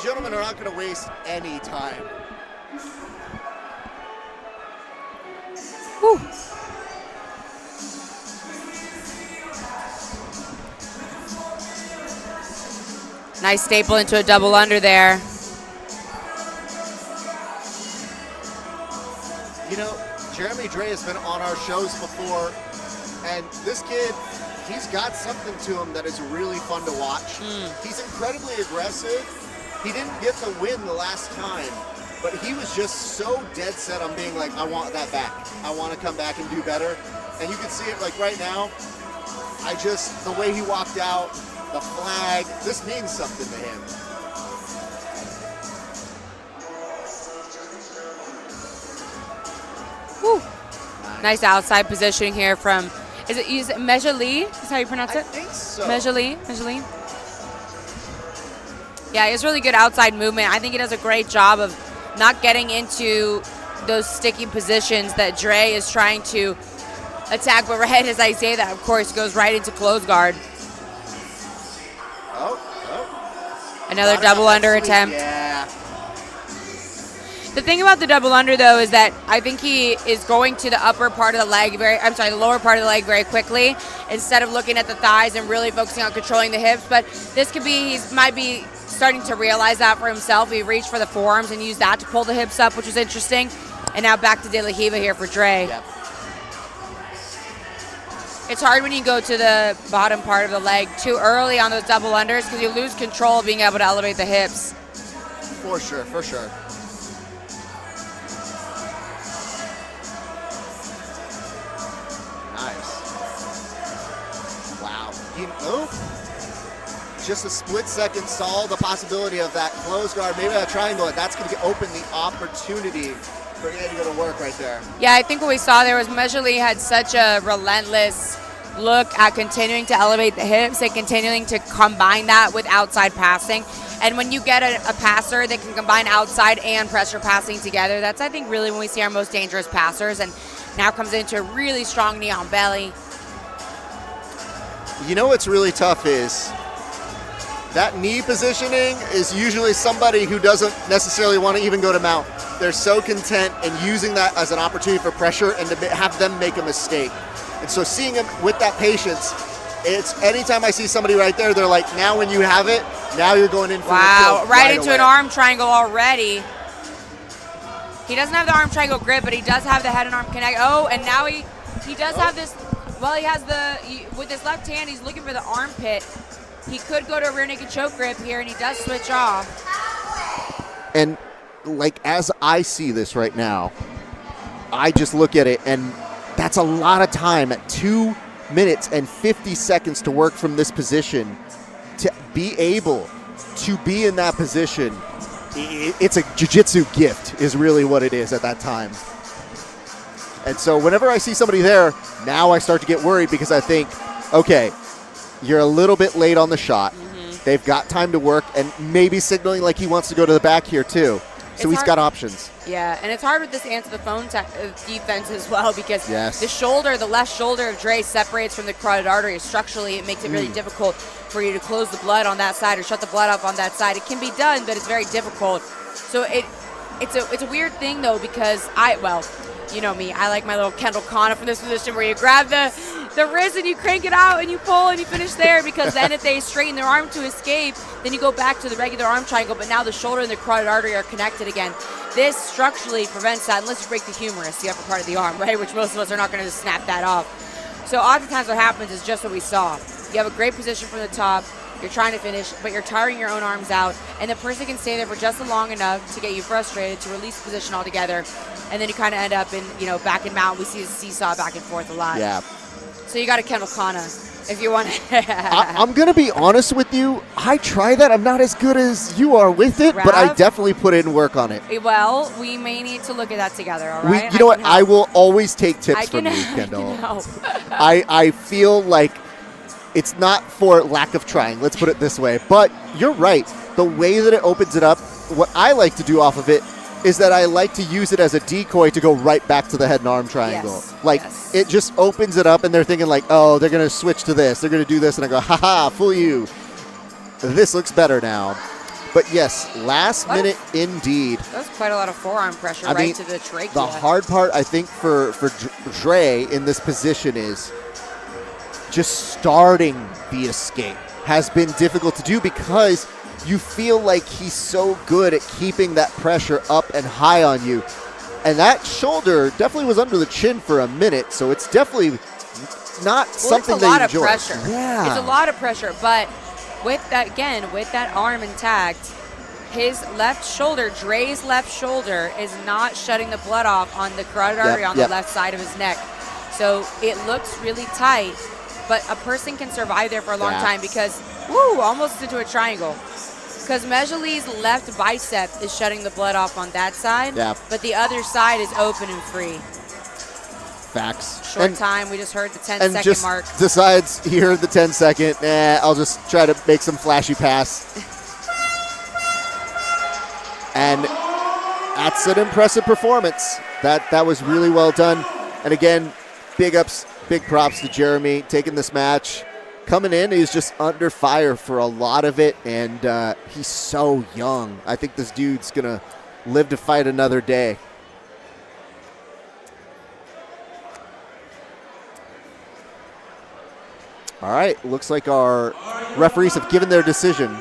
gentlemen are not going to waste any time. Whew. Nice staple into a double under there. You know, Jeremy Dray has been on our shows before, and this kid, he's got something to him that is really fun to watch. He's incredibly aggressive. He didn't get the win the last time, but he was just so dead set on being like, I want that back. I want to come back and do better. And you can see it like right now. The way he walked out, the flag, this means something to him. Whew. Nice outside positioning here from, is it Mejali? Is how you pronounce it? I think so. Mejali. Yeah, he has really good outside movement. I think he does a great job of not getting into those sticky positions that Dray is trying to attack. But right as I say that, of course, goes right into close guard. Another double under attempt. Yeah. The thing about the double under, though, is that I think he is going to the upper part of the leg the lower part of the leg very quickly instead of looking at the thighs and really focusing on controlling the hips. But this could be, he might be starting to realize that for himself. He reached for the forearms and used that to pull the hips up, which was interesting. And now back to De La Riva here for Dray. Yep. It's hard when you go to the bottom part of the leg too early on those double unders because you lose control of being able to elevate the hips. For sure. Nice. Wow. Just a split second saw the possibility of that close guard, maybe a triangle, and that's going to open the opportunity for Andy to work right there. Yeah, I think what we saw there was Mejali had such a relentless look at continuing to elevate the hips and continuing to combine that with outside passing. And when you get a passer that can combine outside and pressure passing together, that's, I think, really when we see our most dangerous passers. And now comes into a really strong knee on belly. You know what's really tough is that knee positioning is usually somebody who doesn't necessarily want to even go to mount. They're so content in using that as an opportunity for pressure and to have them make a mistake. And so seeing him with that patience, it's anytime I see somebody right there, they're like, now when you have it, now you're going in for the kill right into away. An arm triangle already. He doesn't have the arm triangle grip, but he does have the head and arm connect. Oh, and now he does have this, well, he has with his left hand, he's looking for the armpit. He could go to a rear naked choke grip here, and he does switch off. And like as I see this right now, I just look at it, and that's a lot of time at 2 minutes and 50 seconds to work from this position. To be able to be in that position, it's a jiu-jitsu gift is really what it is at that time. And so whenever I see somebody there, now I start to get worried because I think, okay, you're a little bit late on the shot. They've got time to work and maybe signaling like he wants to go to the back here too. So he's got options. Yeah, and it's hard with this answer the phone defense as well because the the left shoulder of Dray separates from the carotid artery. Structurally, it makes it really difficult for you to close the blood on that side or shut the blood up on that side. It can be done, but it's very difficult. So it's a weird thing though because you know me, I like my little Kendall Kana from this position where you grab the wrist and you crank it out and you pull and you finish there because then if they straighten their arm to escape, then you go back to the regular arm triangle, but now the shoulder and the carotid artery are connected again. This structurally prevents that unless you break the humerus, the upper part of the arm, right, which most of us are not going to snap that off. So oftentimes what happens is just what we saw. You have a great position from the top, you're trying to finish, but you're tiring your own arms out, and the person can stay there for just long enough to get you frustrated, to release the position altogether, and then you kind of end up in, back and mount. We see a seesaw back and forth a lot. Yeah. So you got a Kendall Kana if you want to. I'm going to be honest with you. I try that. I'm not as good as you are with it, but I definitely put in work on it. Well, we may need to look at that together, all right? You know what? I will always take tips from you, Kendall. I feel like it's not for lack of trying. Let's put it this way. But you're right. The way that it opens it up, what I like to do off of it is that I like to use it as a decoy to go right back to the head and arm triangle. It just opens it up, and they're thinking like, oh, they're going to switch to this. They're going to do this, and I go, ha-ha, fool you. This looks better now. But yes, last minute indeed. That was quite a lot of forearm pressure to the trachea. The hard part, I think, for Dray in this position is just starting the escape has been difficult to do because you feel like he's so good at keeping that pressure up and high on you. And that shoulder definitely was under the chin for a minute, so it's definitely not something that you enjoy. It's a lot of pressure. Yeah. It's a lot of pressure, but with that, again, with that arm intact, his left shoulder, Dray's left shoulder, is not shutting the blood off on the carotid artery on the left side of his neck. So it looks really tight, but a person can survive there for a long time because, almost into a triangle. Because Mejali's left bicep is shutting the blood off on that side, but the other side is open and free. Facts. Short time. We just heard the 10-second mark. Decides he heard the 10-second. I'll just try to make some flashy pass. And that's an impressive performance. That was really well done. And again, big props to Jeremy taking this match. Coming in, he was just under fire for a lot of it, and he's so young. I think this dude's going to live to fight another day. All right, looks like our referees have given their decision.